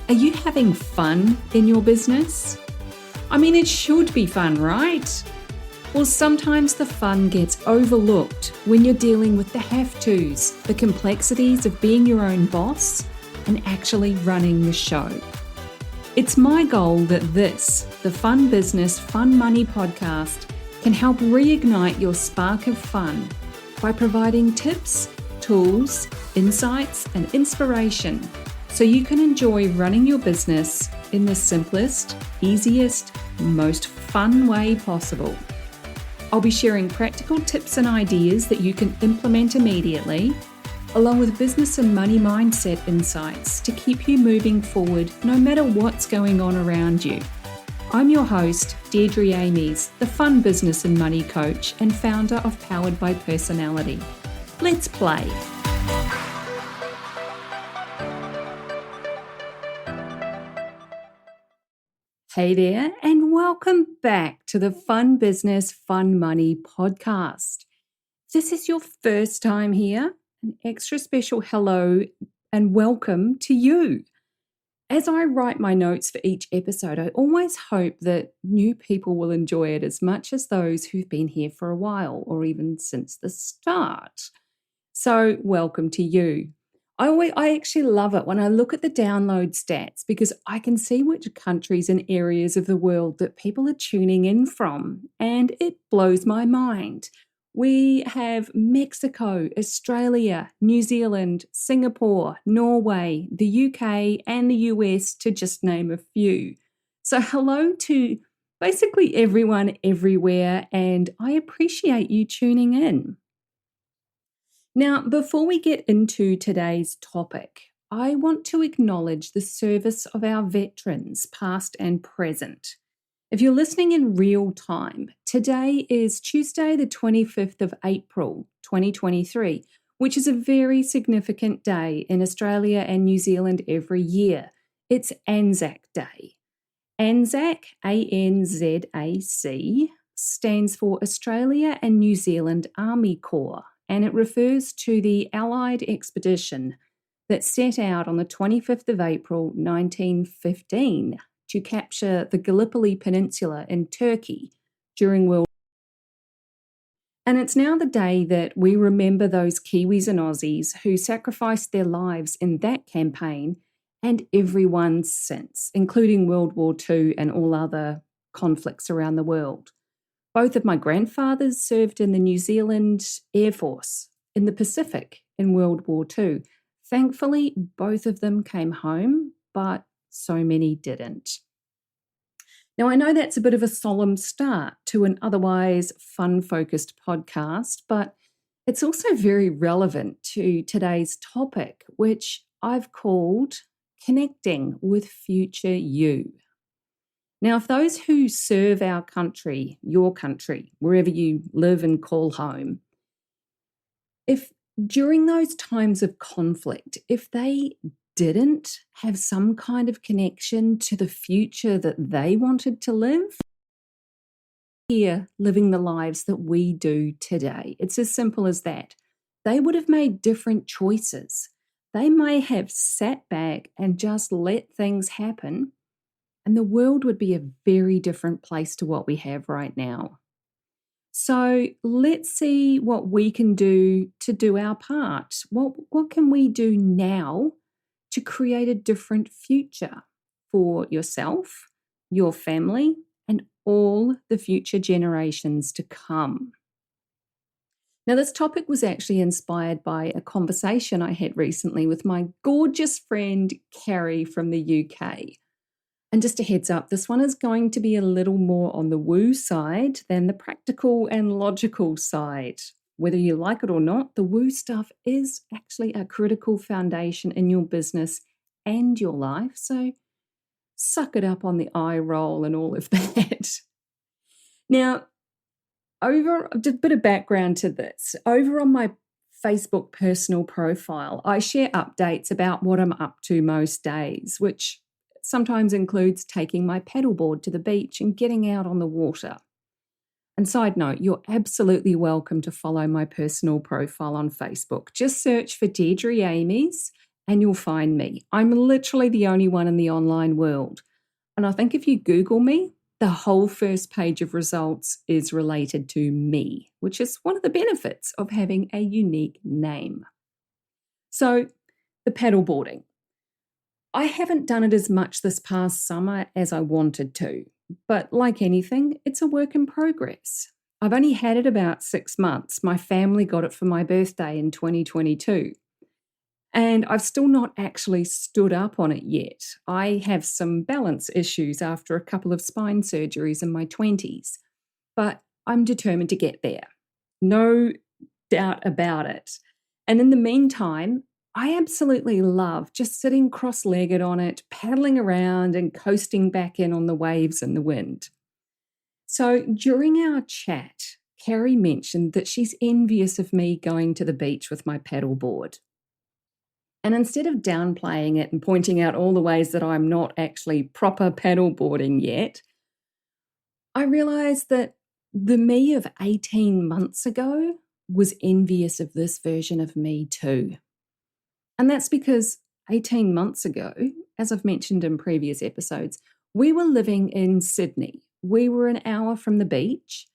Are you having fun in your business? I mean, it should be fun, right? Well, sometimes the fun gets overlooked when you're dealing with the have-tos, the complexities of being your own boss and actually running the show. It's my goal that this, the Fun Business, Fun Money podcast, can help reignite your spark of fun by providing tips, tools, insights, and inspiration so you can enjoy running your business in the simplest, easiest, most fun way possible. I'll be sharing practical tips and ideas that you can implement immediately, along with business and money mindset insights to keep you moving forward no matter what's going on around you. I'm your host, Deirdre Amies, the Fun Business and Money Coach and founder of Powered by Personality. Let's play. Hey there, and welcome back to the Fun Business, Fun Money podcast. If this is your first time here, an extra special hello and welcome to you. As I write my notes for each episode, I always hope that new people will enjoy it as much as those who've been here for a while or even since the start. So welcome to you. I actually love it when I look at the download stats because I can see which countries and areas of the world that people are tuning in from, and it blows my mind. We have Mexico, Australia, New Zealand, Singapore, Norway, the UK, and the US, to just name a few. So hello to basically everyone everywhere, and I appreciate you tuning in. Now, before we get into today's topic, I want to acknowledge the service of our veterans, past and present. If you're listening in real time, today is Tuesday, the 25th of April, 2023, which is a very significant day in Australia and New Zealand every year. It's Anzac Day. Anzac, A-N-Z-A-C, stands for Australia and New Zealand Army Corps, and it refers to the Allied expedition that set out on the 25th of April 1915 to capture the Gallipoli Peninsula in Turkey during World War. And it's now the day that we remember those Kiwis and Aussies who sacrificed their lives in that campaign and everyone since, including World War II and all other conflicts around the world. Both of my grandfathers served in the New Zealand Air Force in the Pacific in World War II. Thankfully, both of them came home, but so many didn't. Now, I know that's a bit of a solemn start to an otherwise fun-focused podcast, but it's also very relevant to today's topic, which I've called Connecting with Future You. Now, if those who serve our country, your country, wherever you live and call home, if during those times of conflict, if they didn't have some kind of connection to the future that they wanted to live, here living the lives that we do today. It's as simple as that. They would have made different choices. They may have sat back and just let things happen, and the world would be a very different place to what we have right now. So let's see what we can do to do our part. What can we do now to create a different future for yourself, your family, and all the future generations to come? Now, this topic was actually inspired by a conversation I had recently with my gorgeous friend, Carrie from the UK. And just a heads up, this one is going to be a little more on the woo side than the practical and logical side. Whether you like it or not, the woo stuff is actually a critical foundation in your business and your life. So suck it up on the eye roll and all of that. Now, just a bit of background to this. Over on my Facebook personal profile, I share updates about what I'm up to most days, which sometimes includes taking my paddleboard to the beach and getting out on the water. And side note, you're absolutely welcome to follow my personal profile on Facebook. Just search for Deirdre Amies and you'll find me. I'm literally the only one in the online world. And I think if you Google me, the whole first page of results is related to me, which is one of the benefits of having a unique name. So, the paddleboarding. I haven't done it as much this past summer as I wanted to, but like anything, it's a work in progress. I've only had it about 6 months. My family got it for my birthday in 2022. And I've still not actually stood up on it yet. I have some balance issues after a couple of spine surgeries in my 20s, but I'm determined to get there. No doubt about it. And in the meantime, I absolutely love just sitting cross-legged on it, paddling around and coasting back in on the waves and the wind. So during our chat, Carrie mentioned that she's envious of me going to the beach with my paddleboard. And instead of downplaying it and pointing out all the ways that I'm not actually proper paddleboarding yet, I realised that the me of 18 months ago was envious of this version of me too. And that's because 18 months ago, as I've mentioned in previous episodes, we were living in Sydney. We were an hour from the beach,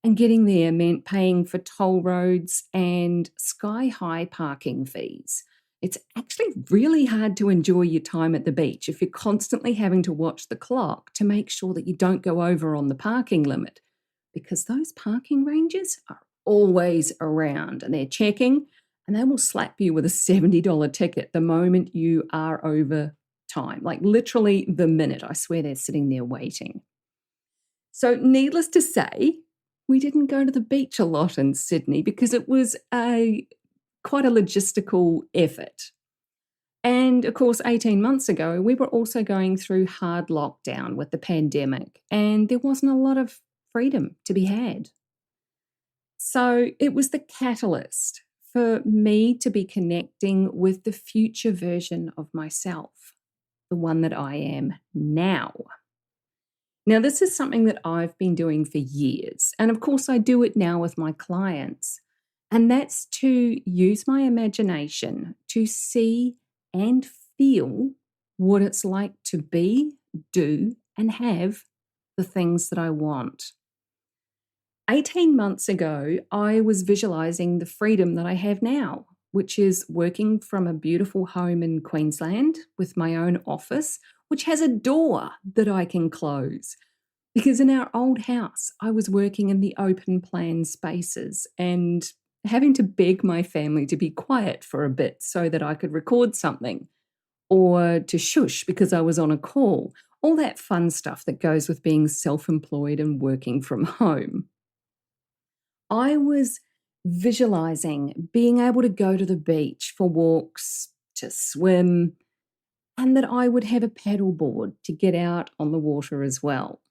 and getting there meant paying for toll roads and sky-high parking fees. It's actually really hard to enjoy your time at the beach if you're constantly having to watch the clock to make sure that you don't go over on the parking limit, because those parking ranges are always around and they're checking, and they will slap you with a $70 ticket the moment you are over time, like literally the minute. I swear they're sitting there waiting. So needless to say, we didn't go to the beach a lot in Sydney because it was quite a logistical effort. And of course, 18 months ago, we were also going through hard lockdown with the pandemic, and there wasn't a lot of freedom to be had. So it was the catalyst for me to be connecting with the future version of myself, the one that I am now. Now, this is something that I've been doing for years, and of course, I do it now with my clients. And that's to use my imagination to see and feel what it's like to be, do, and have the things that I want. 18 months ago, I was visualizing the freedom that I have now, which is working from a beautiful home in Queensland with my own office, which has a door that I can close. Because in our old house, I was working in the open plan spaces and having to beg my family to be quiet for a bit so that I could record something, or to shush because I was on a call, all that fun stuff that goes with being self-employed and working from home. I was visualizing being able to go to the beach for walks, to swim, and that I would have a paddleboard to get out on the water as well.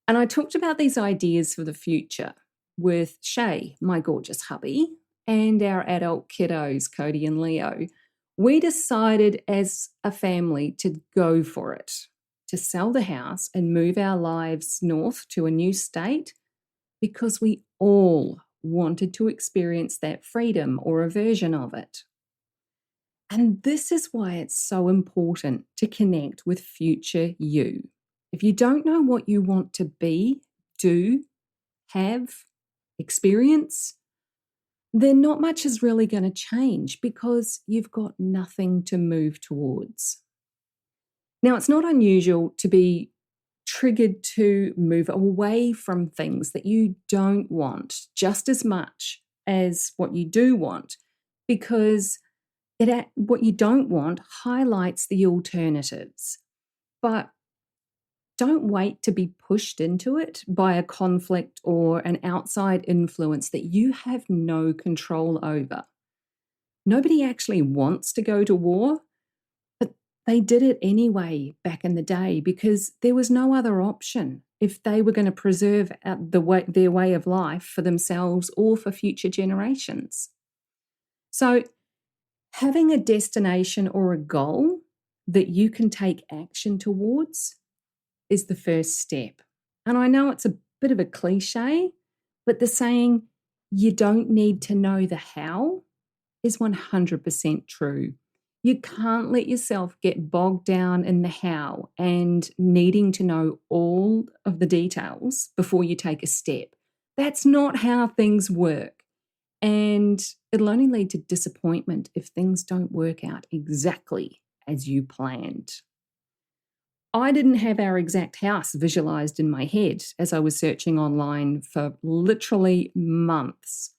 And I talked about these ideas for the future with Shay, my gorgeous hubby, and our adult kiddos, Cody and Leo. We decided as a family to go for it, to sell the house and move our lives north to a new state, because we all wanted to experience that freedom or a version of it. And this is why it's so important to connect with future you. If you don't know what you want to be, do, have, experience, then not much is really going to change because you've got nothing to move towards. Now, it's not unusual to be triggered to move away from things that you don't want just as much as what you do want, because what you don't want highlights the alternatives. But don't wait to be pushed into it by a conflict or an outside influence that you have no control over. Nobody actually wants to go to war, but they did it anyway back in the day because there was no other option if they were going to preserve their way of life for themselves or for future generations. So having a destination or a goal that you can take action towards is the first step. And I know it's a bit of a cliche, but the saying, you don't need to know the how, is 100% true. You can't let yourself get bogged down in the how and needing to know all of the details before you take a step. That's not how things work. And it'll only lead to disappointment if things don't work out exactly as you planned. I didn't have our exact house visualized in my head as I was searching online for literally months.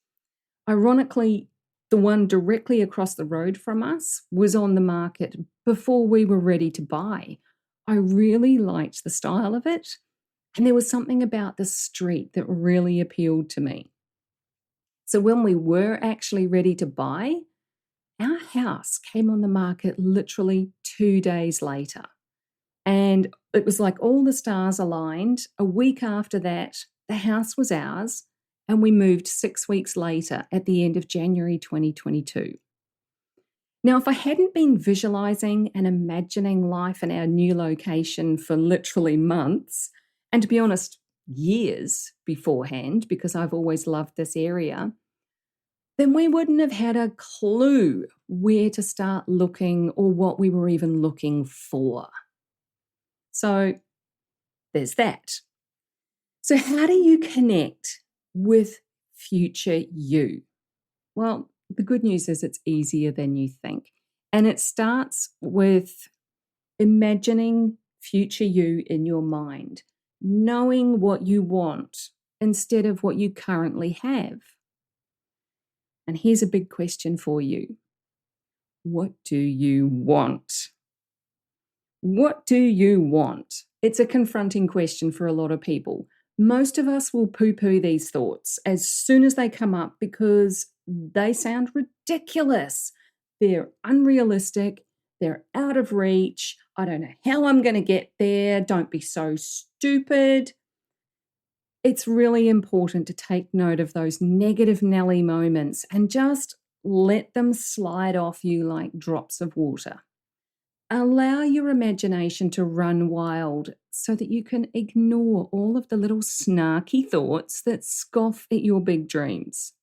Ironically, the one directly across the road from us was on the market before we were ready to buy. I really liked the style of it, and there was something about the street that really appealed to me. So when we were actually ready to buy, our house came on the market literally 2 days later. And it was like all the stars aligned. A week after that, the house was ours, and we moved 6 weeks later at the end of January 2022. Now, if I hadn't been visualizing and imagining life in our new location for literally months, and to be honest, years beforehand, because I've always loved this area, then we wouldn't have had a clue where to start looking or what we were even looking for. So there's that. So how do you connect with future you? Well, the good news is it's easier than you think. And it starts with imagining future you in your mind, knowing what you want instead of what you currently have. And here's a big question for you. What do you want? What do you want? It's a confronting question for a lot of people. Most of us will poo-poo these thoughts as soon as they come up because they sound ridiculous. They're unrealistic. They're out of reach. I don't know how I'm going to get there. Don't be so stupid. It's really important to take note of those negative Nelly moments and just let them slide off you like drops of water. Allow your imagination to run wild so that you can ignore all of the little snarky thoughts that scoff at your big dreams.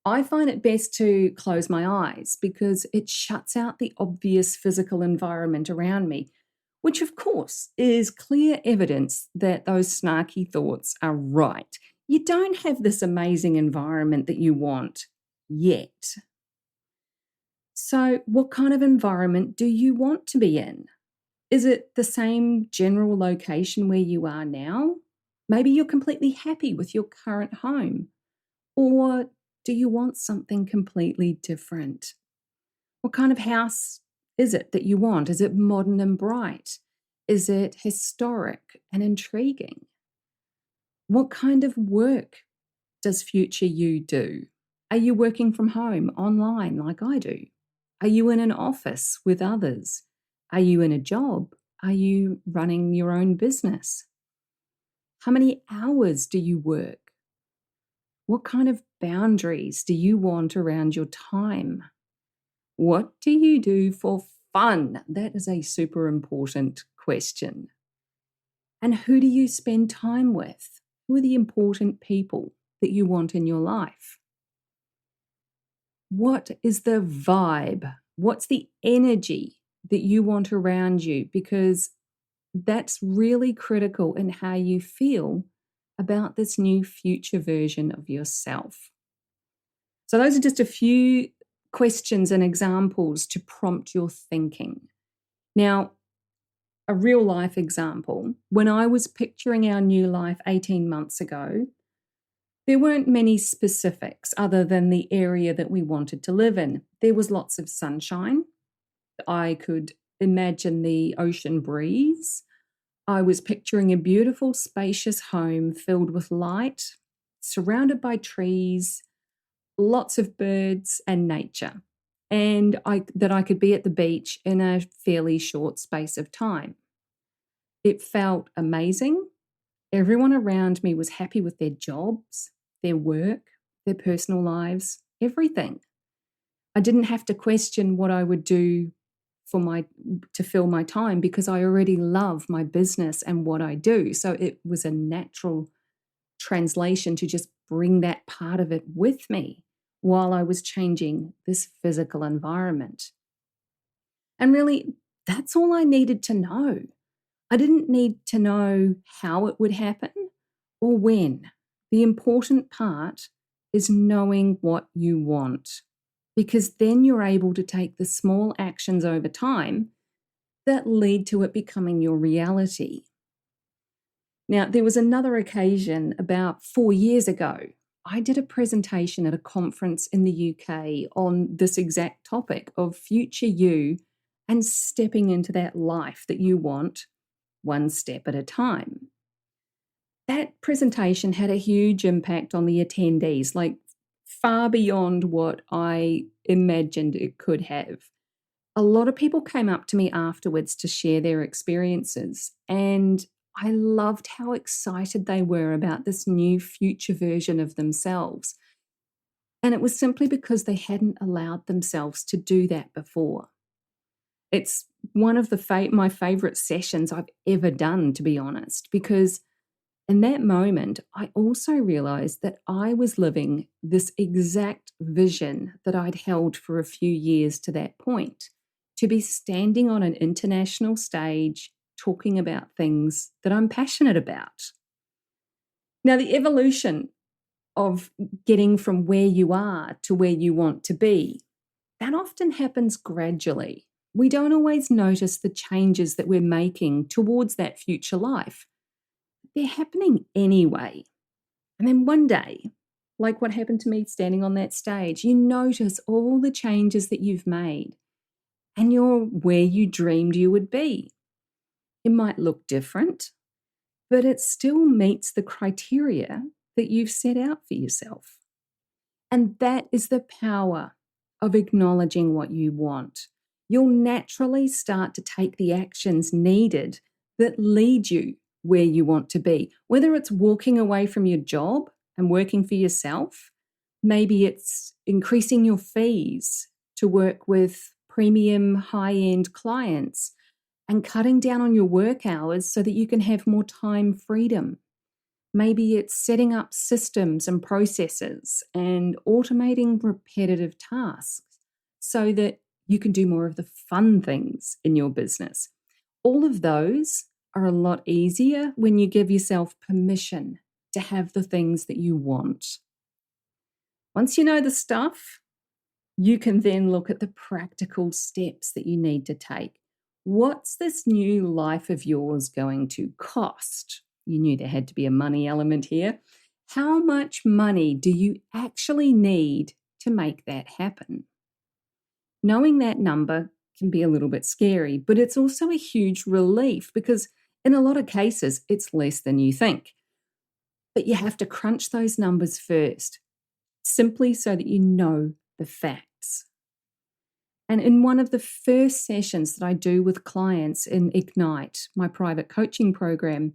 I find it best to close my eyes because it shuts out the obvious physical environment around me, which of course is clear evidence that those snarky thoughts are right. You don't have this amazing environment that you want yet. So, what kind of environment do you want to be in? Is it the same general location where you are now? Maybe you're completely happy with your current home. Or do you want something completely different? What kind of house is it that you want? Is it modern and bright? Is it historic and intriguing? What kind of work does future you do? Are you working from home, online, like I do? Are you in an office with others? Are you in a job? Are you running your own business? How many hours do you work? What kind of boundaries do you want around your time? What do you do for fun? That is a super important question. And who do you spend time with? Who are the important people that you want in your life? What is the vibe? What's the energy that you want around you? Because that's really critical in how you feel about this new future version of yourself. So those are just a few questions and examples to prompt your thinking. Now, a real life example, when I was picturing our new life 18 months ago, there weren't many specifics other than the area that we wanted to live in. There was lots of sunshine. I could imagine the ocean breeze. I was picturing a beautiful, spacious home filled with light, surrounded by trees, lots of birds and nature, and that I could be at the beach in a fairly short space of time. It felt amazing. Everyone around me was happy with their jobs, their work, their personal lives, everything. I didn't have to question what I would do to fill my time because I already love my business and what I do. So it was a natural translation to just bring that part of it with me while I was changing this physical environment. And really, that's all I needed to know. I didn't need to know how it would happen or when. The important part is knowing what you want, because then you're able to take the small actions over time that lead to it becoming your reality. Now, there was another occasion about 4 years ago. I did a presentation at a conference in the UK on this exact topic of future you and stepping into that life that you want one step at a time. That presentation had a huge impact on the attendees, like far beyond what I imagined it could have. A lot of people came up to me afterwards to share their experiences, and I loved how excited they were about this new future version of themselves. And it was simply because they hadn't allowed themselves to do that before. It's one of my favorite sessions I've ever done, to be honest, because in that moment, I also realized that I was living this exact vision that I'd held for a few years to that point, to be standing on an international stage talking about things that I'm passionate about. Now, the evolution of getting from where you are to where you want to be, that often happens gradually. We don't always notice the changes that we're making towards that future life. They're happening anyway. And then one day, like what happened to me standing on that stage, you notice all the changes that you've made and you're where you dreamed you would be. It might look different, but it still meets the criteria that you've set out for yourself. And that is the power of acknowledging what you want. You'll naturally start to take the actions needed that lead you where you want to be, whether it's walking away from your job and working for yourself. Maybe it's increasing your fees to work with premium high-end clients and cutting down on your work hours so that you can have more time freedom. Maybe it's setting up systems and processes and automating repetitive tasks so that you can do more of the fun things in your business. All of those are a lot easier when you give yourself permission to have the things that you want. Once you know the stuff, you can then look at the practical steps that you need to take. What's this new life of yours going to cost? You knew there had to be a money element here. How much money do you actually need to make that happen? Knowing that number can be a little bit scary, but it's also a huge relief because in a lot of cases, it's less than you think. But you have to crunch those numbers first, simply so that you know the facts. And in one of the first sessions that I do with clients in Ignite, my private coaching program,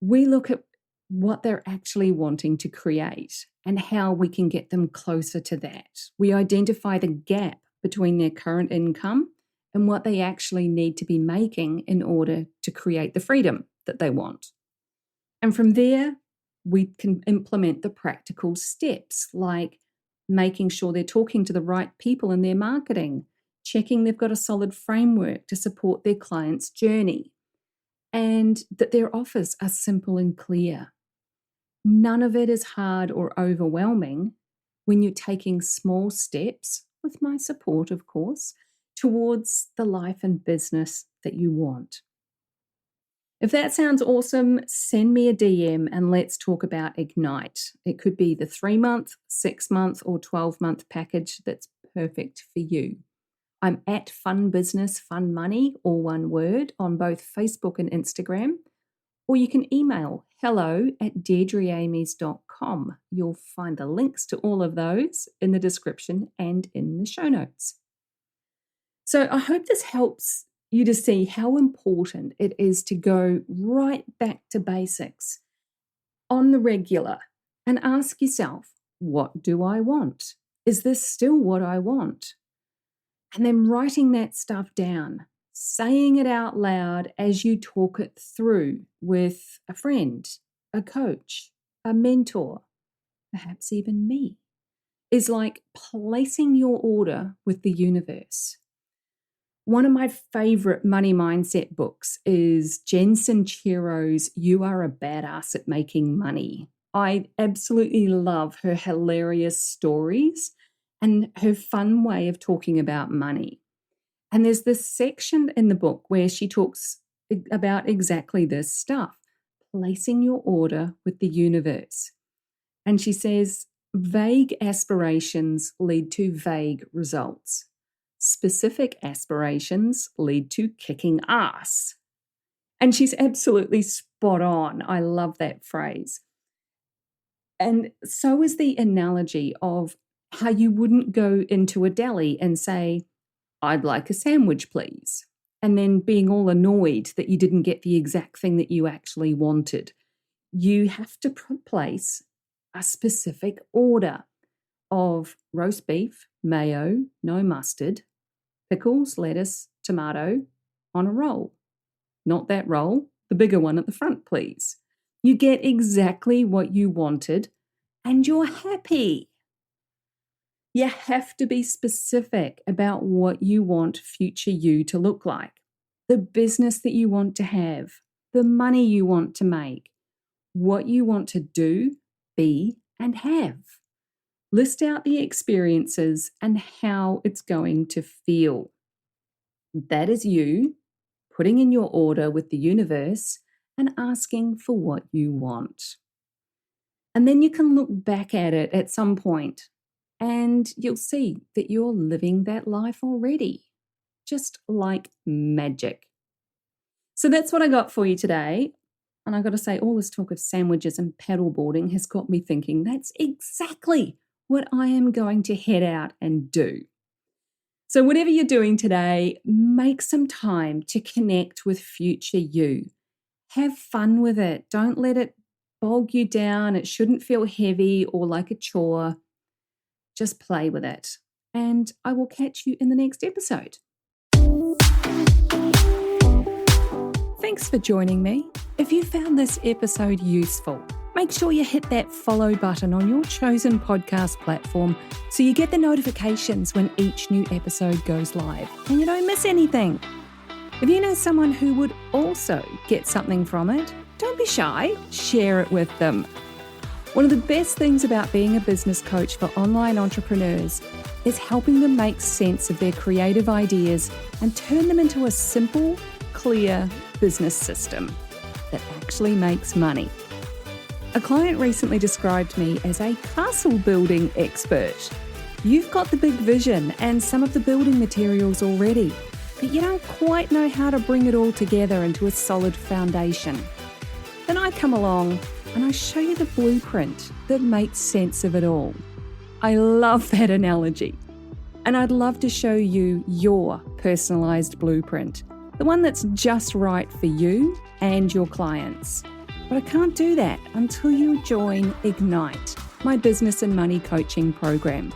we look at what they're actually wanting to create and how we can get them closer to that. We identify the gap between their current income and what they actually need to be making in order to create the freedom that they want. And from there, we can implement the practical steps like making sure they're talking to the right people in their marketing, checking they've got a solid framework to support their client's journey, and that their offers are simple and clear. None of it is hard or overwhelming when you're taking small steps, with my support, of course, towards the life and business that you want. If that sounds awesome, send me a DM and let's talk about Ignite. It could be the 3-month, 6-month, or 12-month package that's perfect for you. I'm at Fun Business, Fun Money, all one word, on both Facebook and Instagram. Or you can email hello@deirdreamies.com. You'll find the links to all of those in the description and in the show notes. So I hope this helps you to see how important it is to go right back to basics on the regular and ask yourself, what do I want? Is this still what I want? And then writing that stuff down, saying it out loud as you talk it through with a friend, a coach, a mentor, perhaps even me, is like placing your order with the universe. One of my favorite money mindset books is Jen Sincero's You Are a Badass at Making Money. I absolutely love her hilarious stories and her fun way of talking about money. And there's this section in the book where she talks about exactly this stuff, placing your order with the universe. And she says, vague aspirations lead to vague results. Specific aspirations lead to kicking ass. And she's absolutely spot on. I love that phrase. And so is the analogy of how you wouldn't go into a deli and say, I'd like a sandwich, please. And then being all annoyed that you didn't get the exact thing that you actually wanted. You have to place a specific order of roast beef, mayo, no mustard, pickles, lettuce, tomato on a roll. Not that roll, the bigger one at the front, please. You get exactly what you wanted and you're happy. You have to be specific about what you want future you to look like, the business that you want to have, the money you want to make, what you want to do, be, and have. List out the experiences and how it's going to feel. That is you putting in your order with the universe and asking for what you want. And then you can look back at it at some point and you'll see that you're living that life already, just like magic. So that's what I got for you today. And I've got to say, all this talk of sandwiches and paddleboarding has got me thinking that's exactly what I am going to head out and do. So whatever you're doing today, make some time to connect with future you. Have fun with it. Don't let it bog you down. It shouldn't feel heavy or like a chore. Just play with it. And I will catch you in the next episode. Thanks for joining me. If you found this episode useful, make sure you hit that follow button on your chosen podcast platform so you get the notifications when each new episode goes live and you don't miss anything. If you know someone who would also get something from it, don't be shy, share it with them. One of the best things about being a business coach for online entrepreneurs is helping them make sense of their creative ideas and turn them into a simple, clear business system that actually makes money. A client recently described me as a castle building expert. You've got the big vision and some of the building materials already, but you don't quite know how to bring it all together into a solid foundation. Then I come along and I show you the blueprint that makes sense of it all. I love that analogy. And I'd love to show you your personalized blueprint, the one that's just right for you and your clients. But I can't do that until you join Ignite, my business and money coaching program.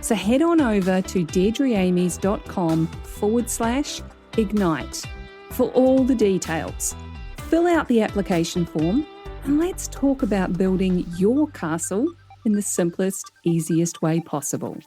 So head on over to deirdreamies.com/ignite for all the details. Fill out the application form and let's talk about building your castle in the simplest, easiest way possible.